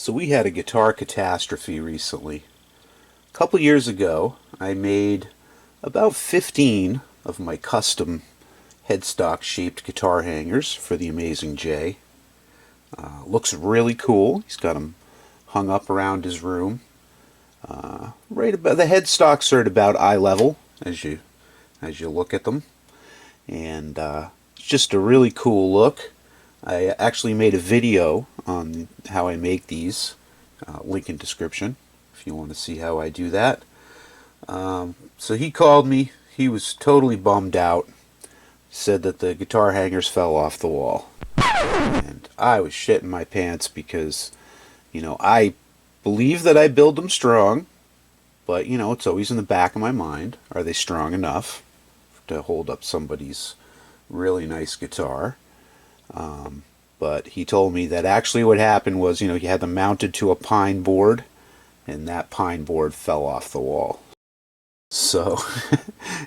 So we had a guitar catastrophe recently. A couple years ago, I made about 15 of my custom headstock shaped guitar hangers for the Amazing J. Looks really cool. He's got them hung up around his room. Right about the headstocks are at about eye level as you look at them, and it's just a really cool look. I actually made a video on how I make these. Link in description if you want to see how I do that. So he called me. He was totally bummed out. Said that the guitar hangers fell off the wall. And I was shitting my pants because, I believe that I build them strong, but, it's always in the back of my mind. Are they strong enough to hold up somebody's really nice guitar? But he told me that actually what happened was, he had them mounted to a pine board, and that pine board fell off the wall. So,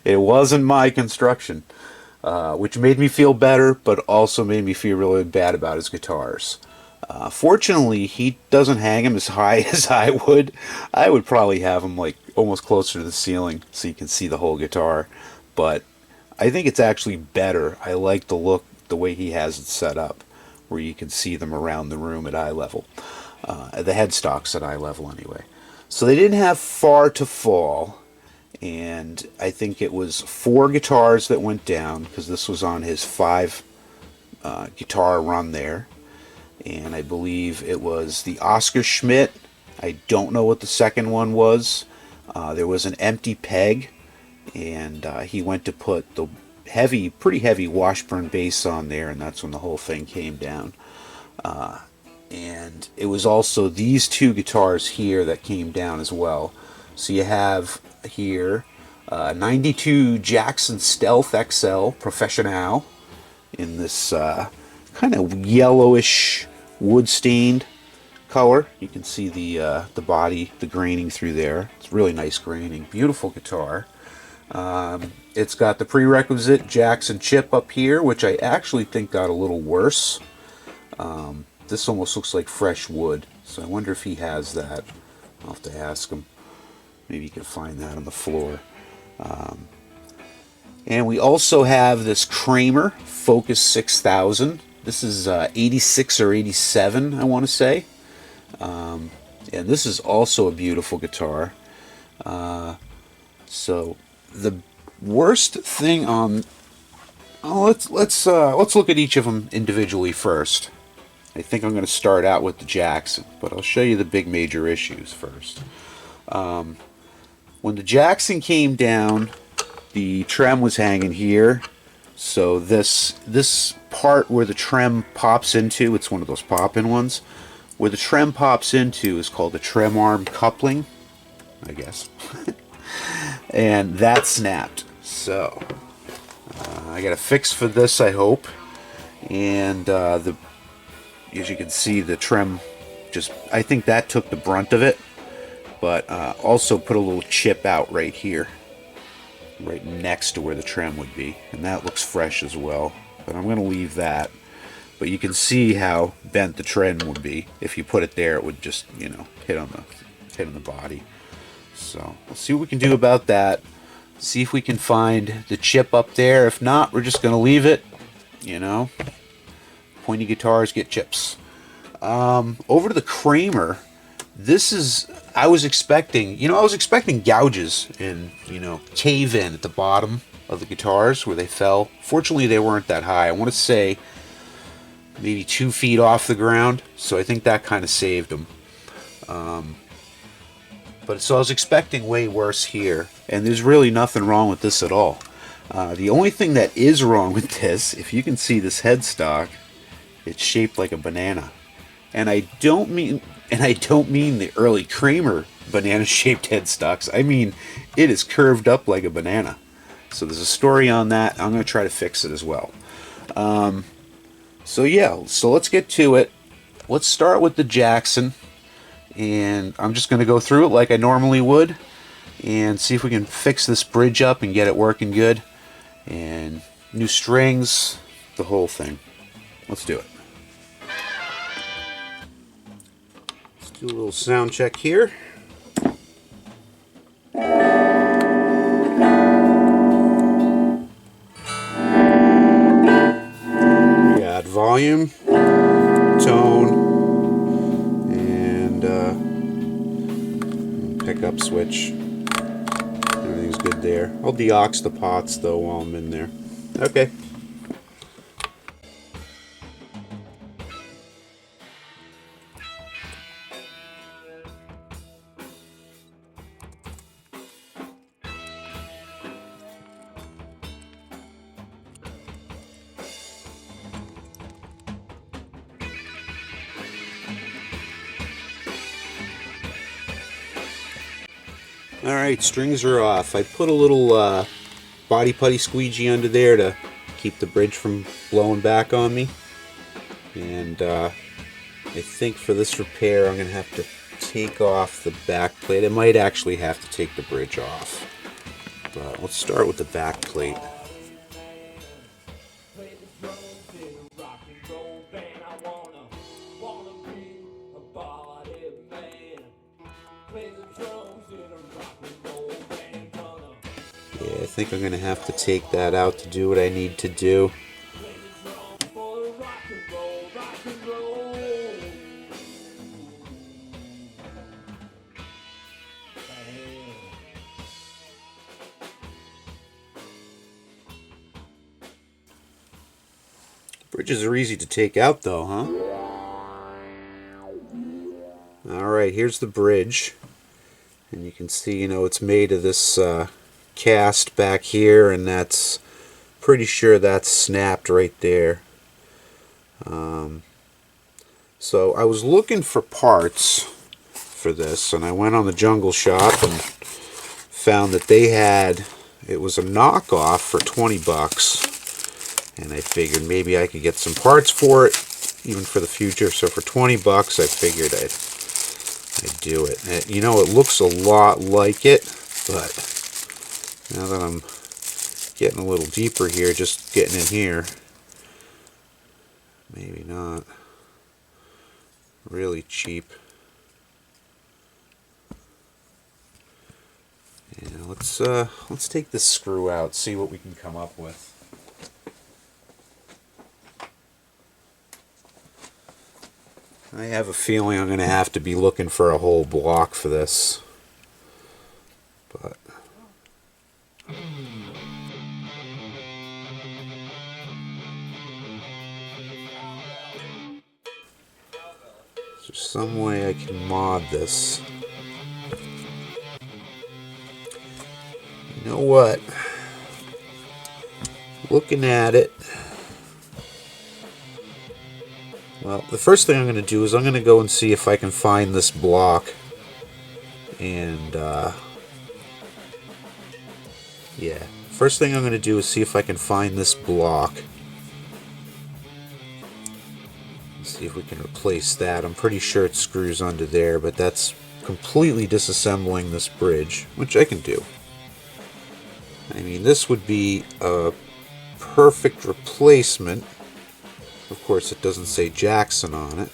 it wasn't my construction, which made me feel better, but also made me feel really bad about his guitars. Fortunately, he doesn't hang them as high as I would. I would probably have them like almost closer to the ceiling so you can see the whole guitar. But I think it's actually better. I like the look, the way he has it set up, where you can see them around the room at eye level. The headstocks at eye level anyway. So they didn't have far to fall, and I think it was 4 guitars that went down, because this was on his 5 guitar run there. And I believe it was the Oscar Schmidt. I don't know what the second one was. There was an empty peg, and he went to put the pretty heavy Washburn bass on there, and that's when the whole thing came down. And it was also these 2 guitars here that came down as well. So you have here 92 Jackson Stealth XL Professional in this kind of yellowish wood stained color. You can see the body, the graining through there. It's really nice graining. Beautiful guitar. It's got the prerequisite Jackson chip up here, which I actually think got a little worse. This almost looks like fresh wood, so I wonder if he has that. I'll have to ask him. Maybe you can find that on the floor. And we also have this Kramer Focus 6000. This is 86 or 87, I want to say. And this is also a beautiful guitar. So the worst thing on... let's look at each of them individually first. I think I'm going to start out with the Jackson, but I'll show you the big major issues first. When the Jackson came down, the trem was hanging here. So this part where the trem pops into, it's one of those pop-in ones, where the trem pops into is called the trem arm coupling, I guess. And that snapped. So I got a fix for this, I hope. And as you can see, the trem I think that took the brunt of it, but also put a little chip out right here, right next to where the trem would be, and that looks fresh as well, but I'm going to leave that. But you can see how bent the trem would be. If you put it there, it would just, hit on the body. So let's see what we can do about that. See if we can find the chip up there. If not, we're just going to leave it. Pointy guitars get chips. Over to the Kramer. This is, I was expecting gouges and, cave in at the bottom of the guitars where they fell. Fortunately, they weren't that high. I want to say maybe 2 feet off the ground, so I think that kind of saved them. So I was expecting way worse here, and there's really nothing wrong with this at all. The only thing that is wrong with this, if you can see this headstock, it's shaped like a banana. And I don't mean the early Kramer banana-shaped headstocks. I mean, it is curved up like a banana. So there's a story on that. I'm going to try to fix it as well. So let's get to it. Let's start with the Jackson. And I'm just going to go through it like I normally would. And see if we can fix this bridge up and get it working good. And new strings, the whole thing. Let's do it. Do a little sound check here. We got volume, tone, and pickup switch. Everything's good there. I'll de-aux the pots though while I'm in there. Okay. Alright, strings are off. I put a little body putty squeegee under there to keep the bridge from blowing back on me. And I think for this repair I'm going to have to take off the back plate. I might actually have to take the bridge off. But let's start with the back plate. Yeah, I think I'm going to have to take that out to do what I need to do. Bridges are easy to take out though, huh? Alright, here's the bridge. And you can see, it's made of this cast back here, and that's pretty sure that's snapped right there. So I was looking for parts for this, and I went on the Jungle Shop and found that it was a knockoff for 20 bucks, and I figured maybe I could get some parts for it even for the future. So for 20 bucks I figured I'd do it. And, it looks a lot like it, but now that I'm getting a little deeper here, just getting in here, maybe not. Really cheap. Yeah, let's take this screw out, see what we can come up with. I have a feeling I'm going to have to be looking for a whole block for this. But is there some way I can mod this? You know what? Looking at it, well, the first thing I'm going to do is I'm going to go and see if I can find this block. And, yeah. First thing I'm going to do is see if I can find this block. See if we can replace that. I'm pretty sure it screws under there, but that's completely disassembling this bridge, which I can do. I mean, this would be a perfect replacement. Of course, it doesn't say Jackson on it.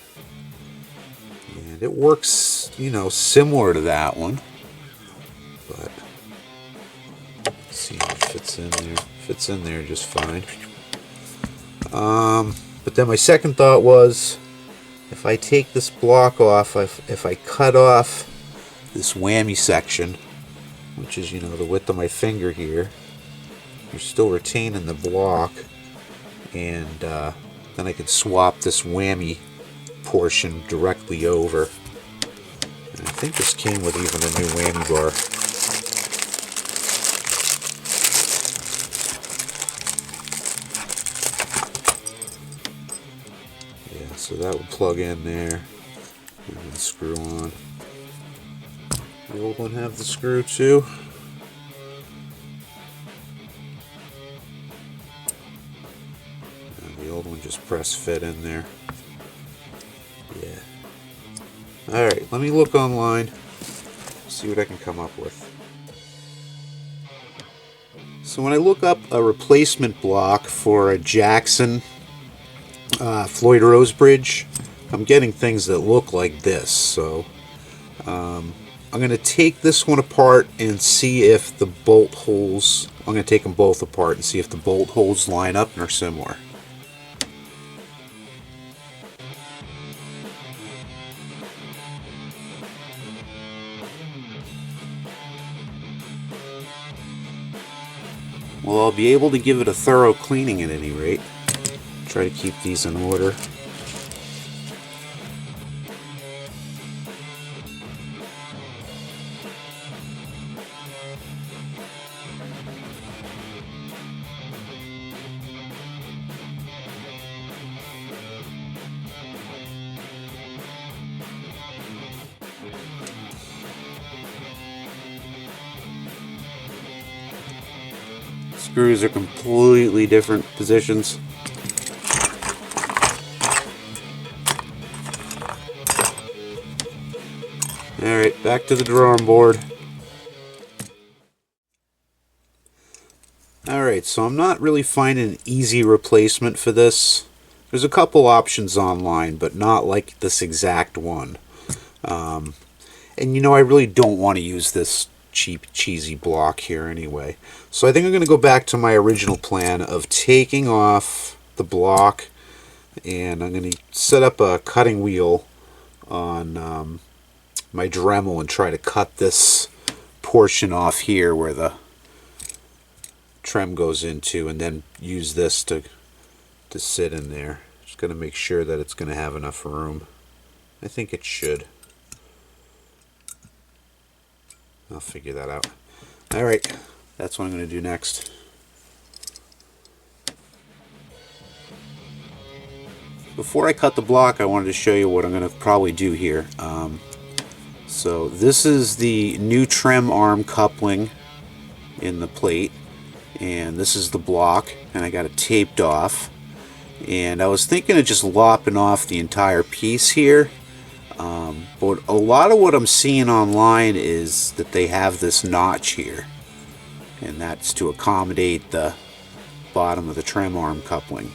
And it works, similar to that one. But let's see if it fits in there. Fits in there just fine. But then my second thought was, if I take this block off, if I cut off this whammy section, which is, the width of my finger here, you're still retaining the block, and then I could swap this whammy portion directly over. And I think this came with even a new whammy bar. Yeah, so that would plug in there and then screw on. The old one have the screw too. The old one just press fit in there. Yeah. Alright, let me look online, see what I can come up with. So when I look up a replacement block for a Jackson Floyd Rose bridge, I'm getting things that look like this. So I'm going to take this one apart and see if the bolt holes, I'm going to take them both apart and see if the bolt holes line up and are similar. Well, I'll be able to give it a thorough cleaning at any rate. Try to keep these in order. Screws are completely different positions. Alright, back to the drawing board. Alright, so I'm not really finding an easy replacement for this. There's a couple options online, but not like this exact one. And you know, I really don't want to use this cheap, cheesy block here anyway. So I think I'm going to go back to my original plan of taking off the block, and I'm going to set up a cutting wheel on my Dremel and try to cut this portion off here where the trem goes into, and then use this to sit in there. Just going to make sure that it's going to have enough room. I think it should. I'll figure that out. Alright, that's what I'm going to do next. Before I cut the block, I wanted to show you what I'm going to probably do here. So this is the new trem arm coupling in the plate, and this is the block, and I got it taped off. And I was thinking of just lopping off the entire piece here. But a lot of what I'm seeing online is that they have this notch here, and that's to accommodate the bottom of the trem arm coupling.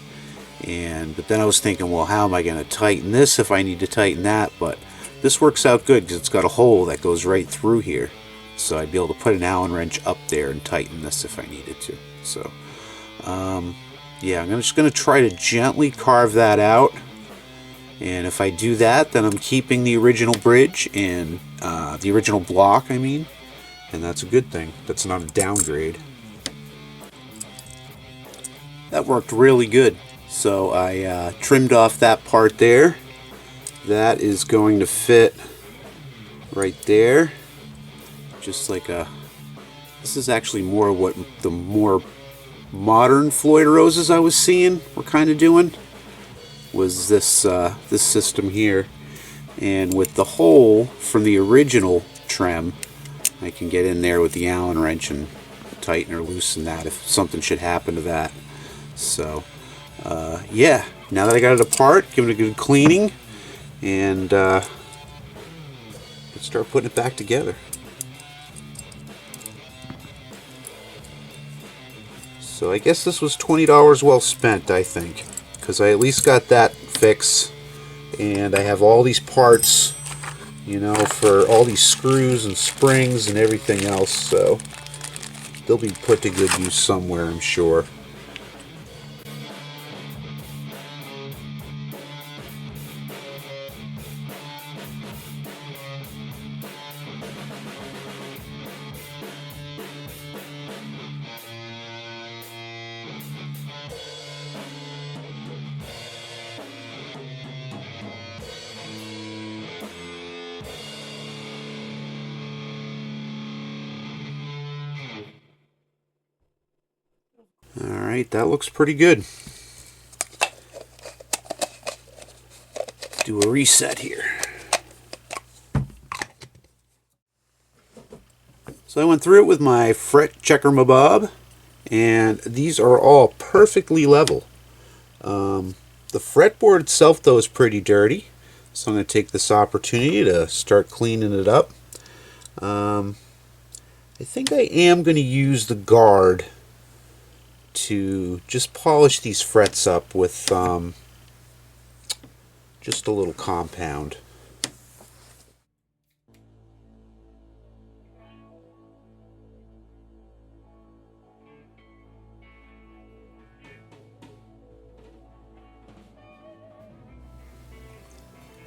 But then I was thinking, well, how am I going to tighten this if I need to tighten that? But this works out good because it's got a hole that goes right through here, so I'd be able to put an Allen wrench up there and tighten this if I needed to. So yeah, I'm just going to try to gently carve that out. And if I do that, then I'm keeping the original bridge and the original block, I mean. And that's a good thing. That's not a downgrade. That worked really good. So I trimmed off that part there. That is going to fit right there. Just like a... This is actually more what the more modern Floyd Roses I was seeing were kind of doing. Was this this system here, and with the hole from the original trem, I can get in there with the Allen wrench and tighten or loosen that if something should happen to that. So yeah, now that I got it apart, give it a good cleaning, and let's start putting it back together. So I guess this was $20 well spent, I think, because I at least got that fix, and I have all these parts, you know, for all these screws and springs and everything else, so they'll be put to good use somewhere, I'm sure. Alright, that looks pretty good. Do a reset here. So I went through it with my fret checker mabob, and these are all perfectly level. The fretboard itself, though, is pretty dirty, so I'm going to take this opportunity to start cleaning it up. I think I am going to use the guard to just polish these frets up with just a little compound.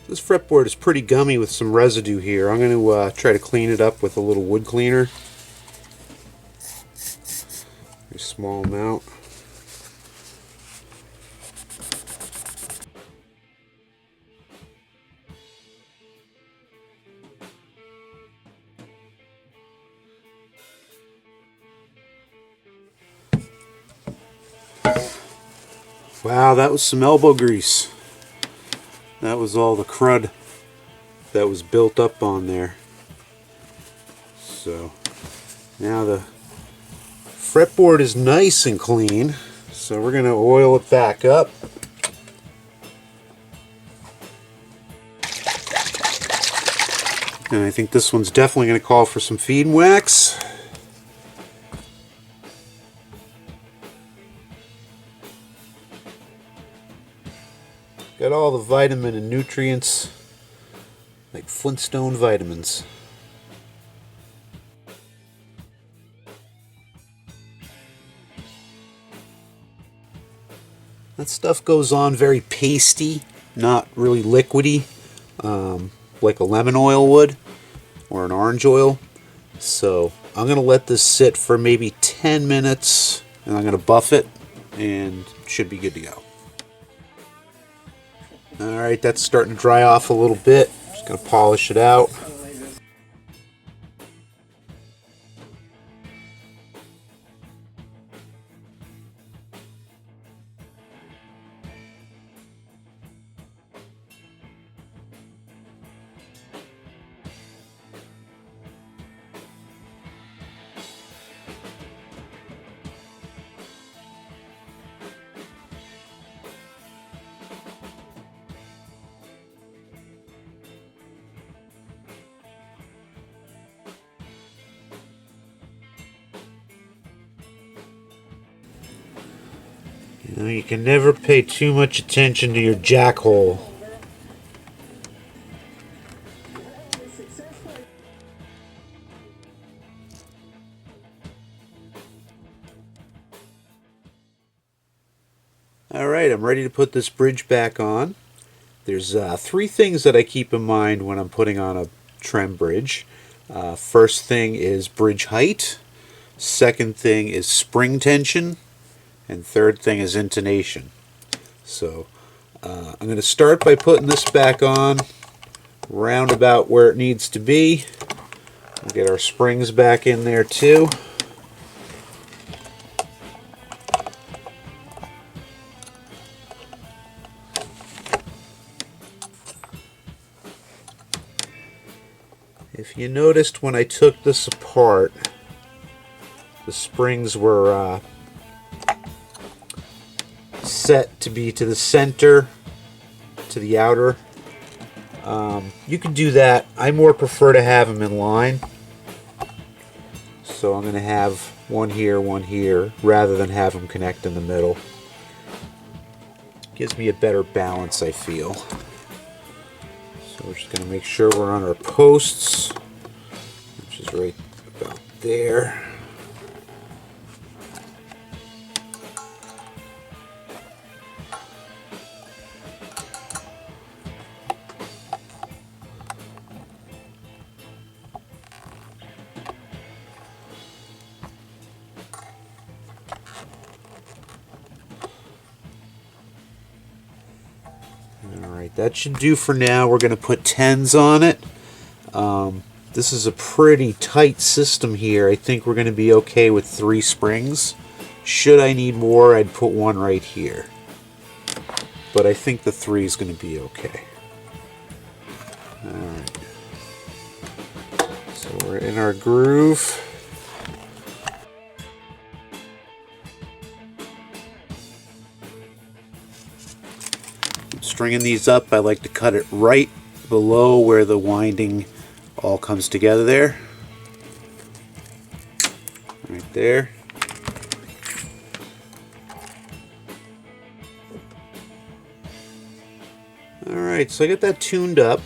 This fretboard is pretty gummy with some residue here. I'm going to try to clean it up with a little wood cleaner. A small amount. Wow, that was some elbow grease. That was all the crud that was built up on there. So now the fretboard is nice and clean, so we're going to oil it back up. And I think this one's definitely going to call for some feed and wax. Got all the vitamin and nutrients, like Flintstone vitamins. That stuff goes on very pasty, not really liquidy, like a lemon oil would, or an orange oil. So I'm going to let this sit for maybe 10 minutes, and I'm going to buff it, and it should be good to go. Alright, that's starting to dry off a little bit. Just going to polish it out. You know, you can never pay too much attention to your jack hole. Alright, I'm ready to put this bridge back on. There's three things that I keep in mind when I'm putting on a trem bridge. First thing is bridge height. Second thing is spring tension. And third thing is intonation. So I'm going to start by putting this back on round about where it needs to be. We'll get our springs back in there too. If you noticed when I took this apart, the springs were set to be to the center, to the outer. You can do that. I more prefer to have them in line. So I'm going to have one here, rather than have them connect in the middle. Gives me a better balance, I feel. So we're just going to make sure we're on our posts, which is right about there. Alright, that should do for now. We're going to put 10s on it. This is a pretty tight system here. I think we're going to be okay with 3 springs. Should I need more, I'd put one right here. But I think the 3 is going to be okay. Alright. So we're in our groove. Stringing these up, I like to cut it right below where the winding all comes together there. Right there. Alright, so I got that tuned up.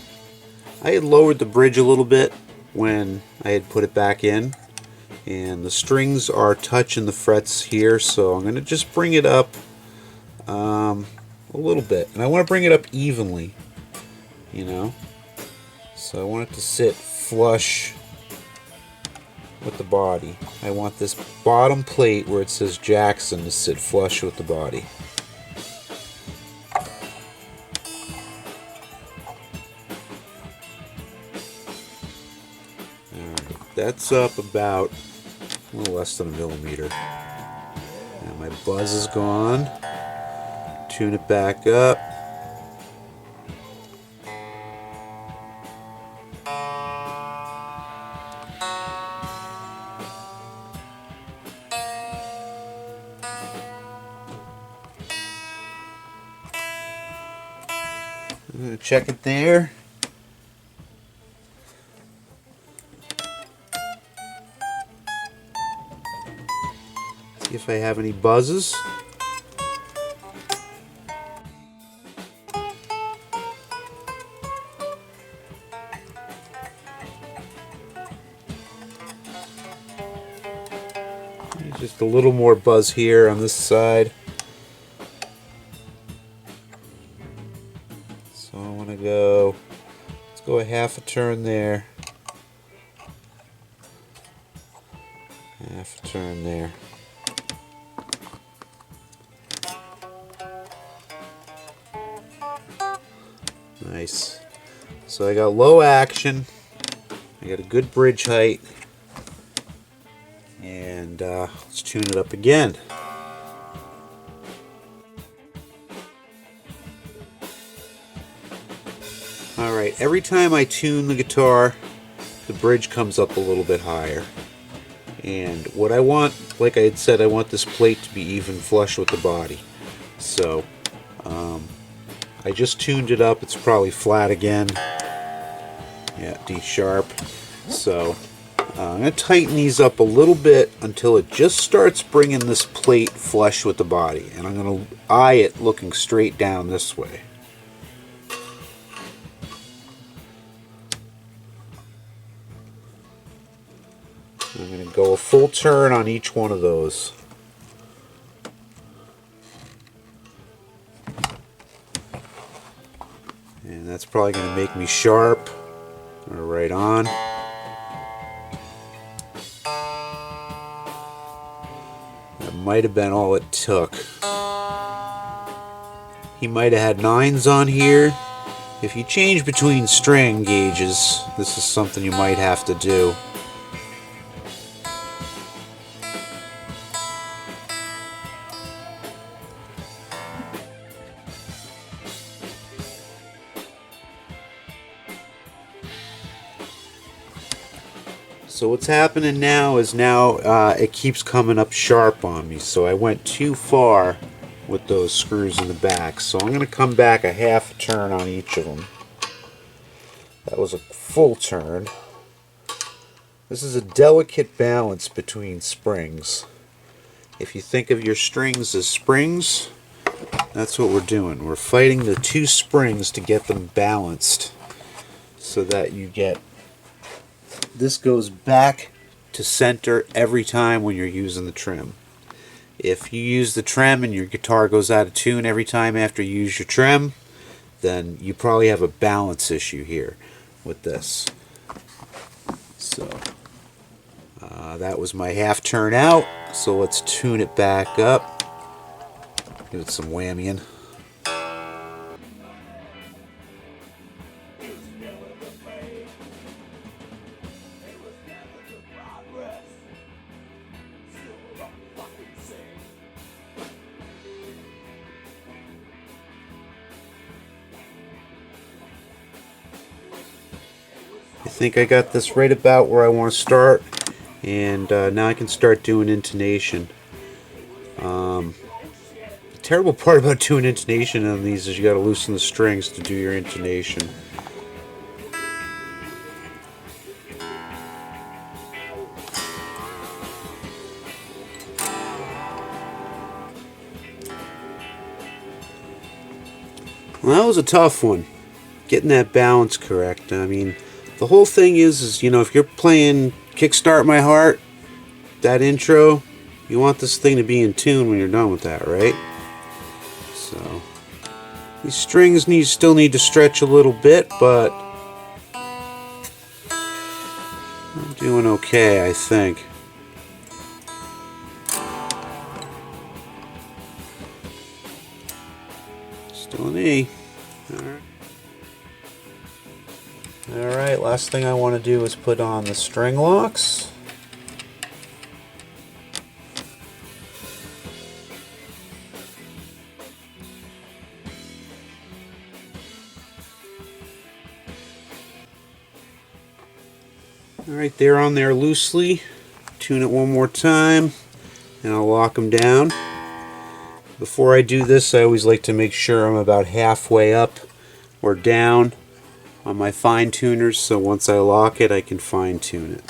I had lowered the bridge a little bit when I had put it back in, and the strings are touching the frets here, so I'm going to just bring it up a little bit, and I want to bring it up evenly. you know. So I want it to sit flush with the body. I want this bottom plate where it says Jackson to sit flush with the body. Alright, that's up about a little less than a millimeter. And my buzz is gone. Tune it back up. I'm going to check it there. See if I have any buzzes. Just a little more buzz here on this side. So I want to go, let's go a half a turn there. Half a turn there. Nice. So I got low action. I got a good bridge height. And let's tune it up again. Alright, every time I tune the guitar, the bridge comes up a little bit higher. And what I want, like I had said, I want this plate to be even flush with the body. So, I just tuned it up. It's probably flat again. Yeah, D sharp. So, I'm going to tighten these up a little bit until it just starts bringing this plate flush with the body. And I'm going to eye it looking straight down this way. I'm going to go a full turn on each one of those. And that's probably going to make me sharp. Or right on. That might have been all it took. He might have had 9s on here. If you change between string gauges, this is something you might have to do. So what's happening now is it keeps coming up sharp on me. So I went too far with those screws in the back. So I'm going to come back a half a turn on each of them. That was a full turn. This is a delicate balance between springs. If you think of your strings as springs, that's what we're doing. We're fighting the two springs to get them balanced so that you get this goes back to center every time when you're using the trim. If you use the trim and your guitar goes out of tune every time after you use your trim, then you probably have a balance issue here with this. So that was my half turn out. So let's tune it back up. Give it some whammying. I think I got this right about where I want to start, and now I can start doing intonation. The terrible part about doing intonation on these is you got to loosen the strings to do your intonation. Well, that was a tough one, getting that balance correct. I mean, the whole thing is you know, if you're playing Kickstart My Heart, that intro, you want this thing to be in tune when you're done with that, right? So, These strings still need to stretch a little bit, but I'm doing okay, I think. Still an E. Alright, last thing I want to do is put on the string locks. Alright, they're on there loosely. Tune it one more time, and I'll lock them down. Before I do this, I always like to make sure I'm about halfway up or down on my fine tuners, so once I lock it, I can fine tune it.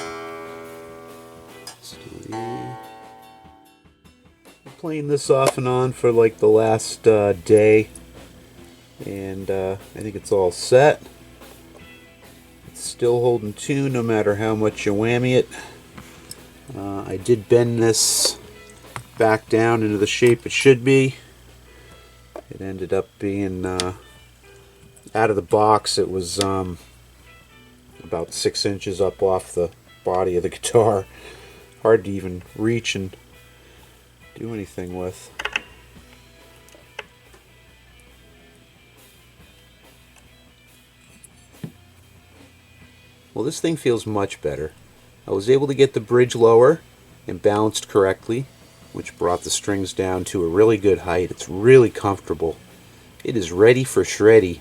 I'm playing this off and on for like the last day, and I think it's all set. It's still holding tune no matter how much you whammy it. I did bend this back down into the shape it should be. It ended up being out of the box. It was about 6 inches up off the body of the guitar. Hard to even reach and do anything with. Well, this thing feels much better. I was able to get the bridge lower and balanced correctly, which brought the strings down to a really good height. It's really comfortable. It is ready for shreddy.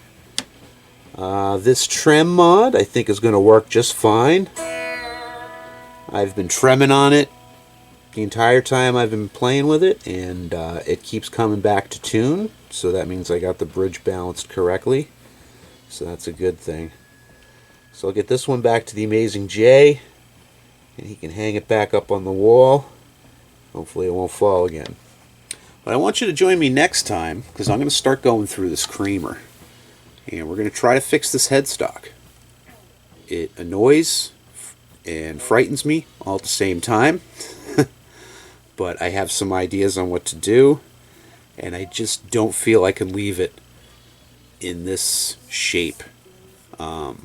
This trem mod I think is going to work just fine. I've been tremming on it the entire time I've been playing with it, and it keeps coming back to tune, so that means I got the bridge balanced correctly, so that's a good thing. So I'll get this one back to the Amazing J, and he can hang it back up on the wall. Hopefully it won't fall again. But I want you to join me next time, because I'm going to start going through this creamer. And we're going to try to fix this headstock. It annoys and frightens me all at the same time. But I have some ideas on what to do. And I just don't feel I can leave it in this shape. I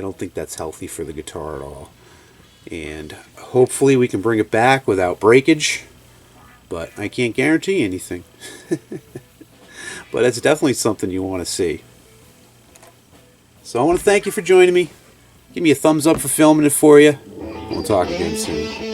don't think that's healthy for the guitar at all. And hopefully we can bring it back without breakage. But I can't guarantee anything. But it's definitely something you want to see. So I want to thank you for joining me. Give me a thumbs up for filming it for you. We'll talk again soon.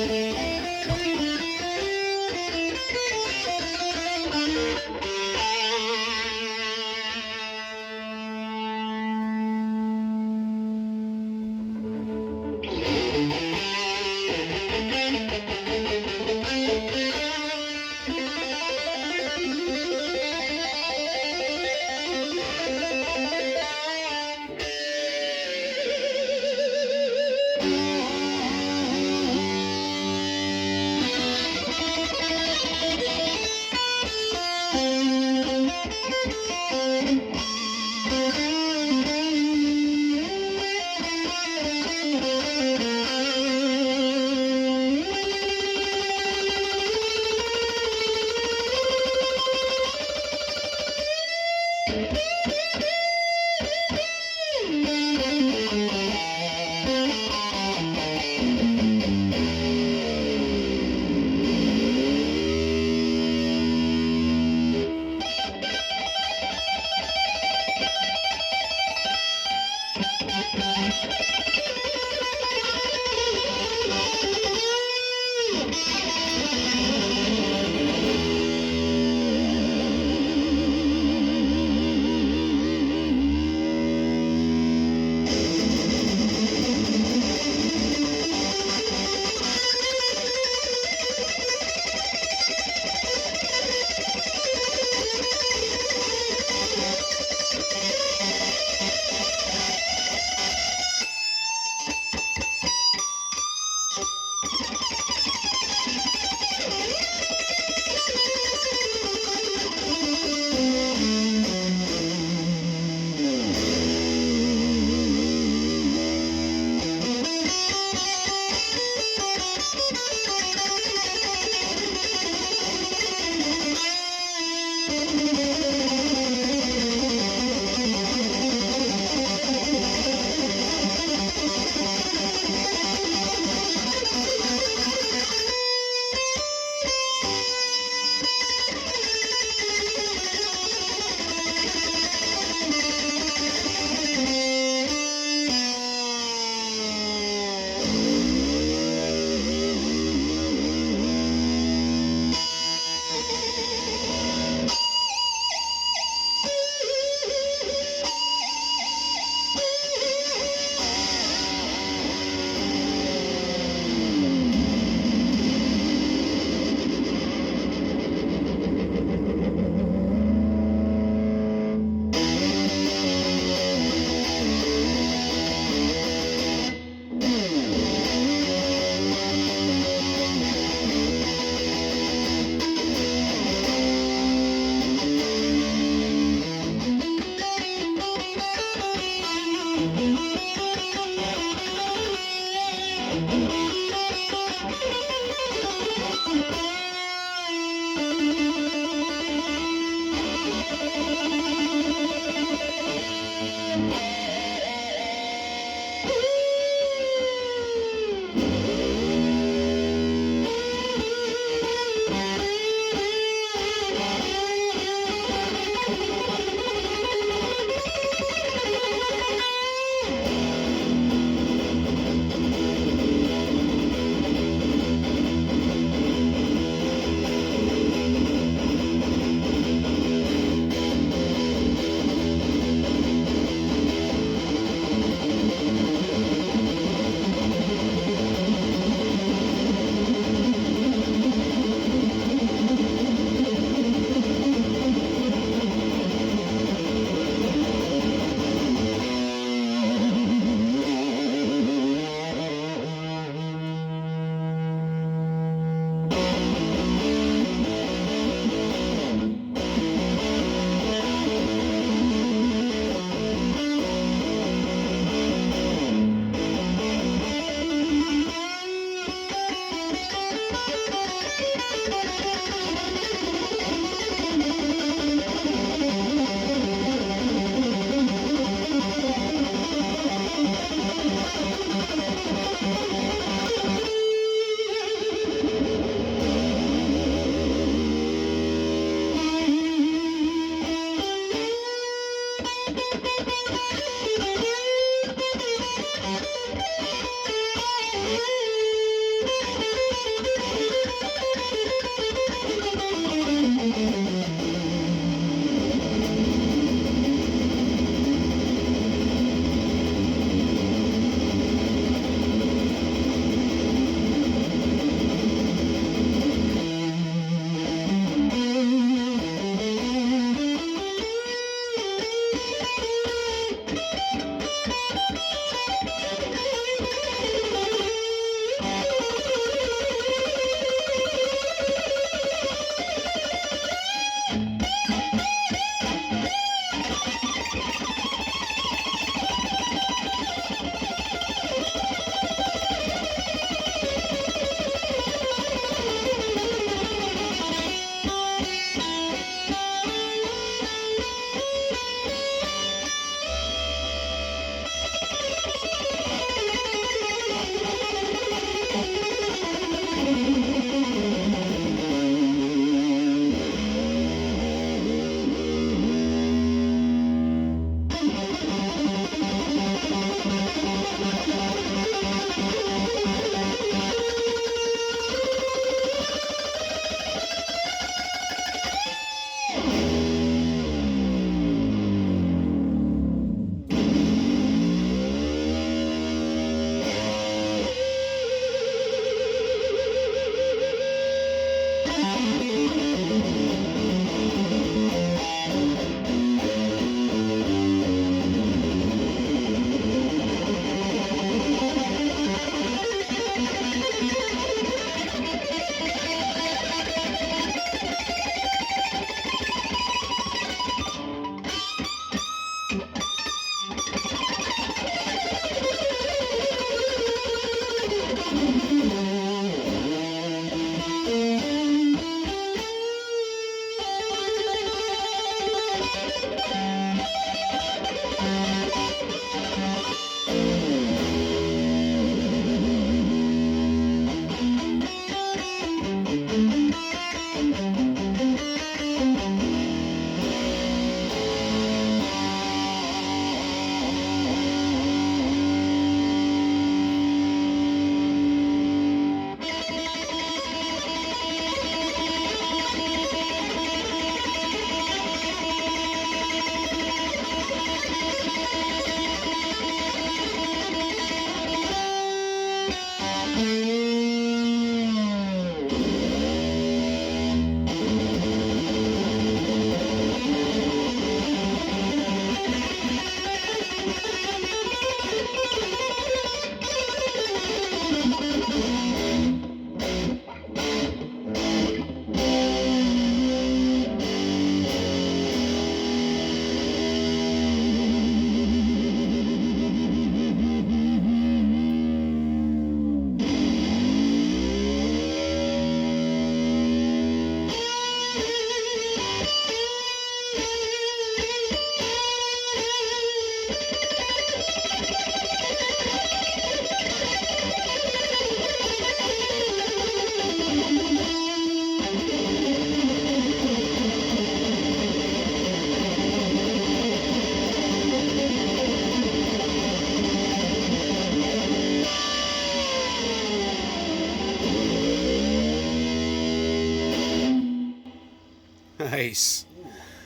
Nice.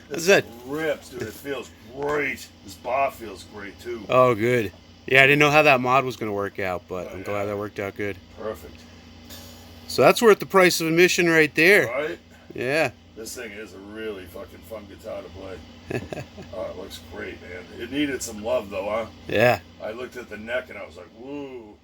This That's it. rips, dude. It feels great. This bar feels great too. Oh, good. Yeah, I didn't know how that mod was going to work out, but I'm glad that worked out good. Perfect. So that's worth the price of admission right there. Right? Yeah. This thing is a really fucking fun guitar to play. Oh, it looks great, man. It needed some love though, huh? Yeah. I looked at the neck and I was like, woo.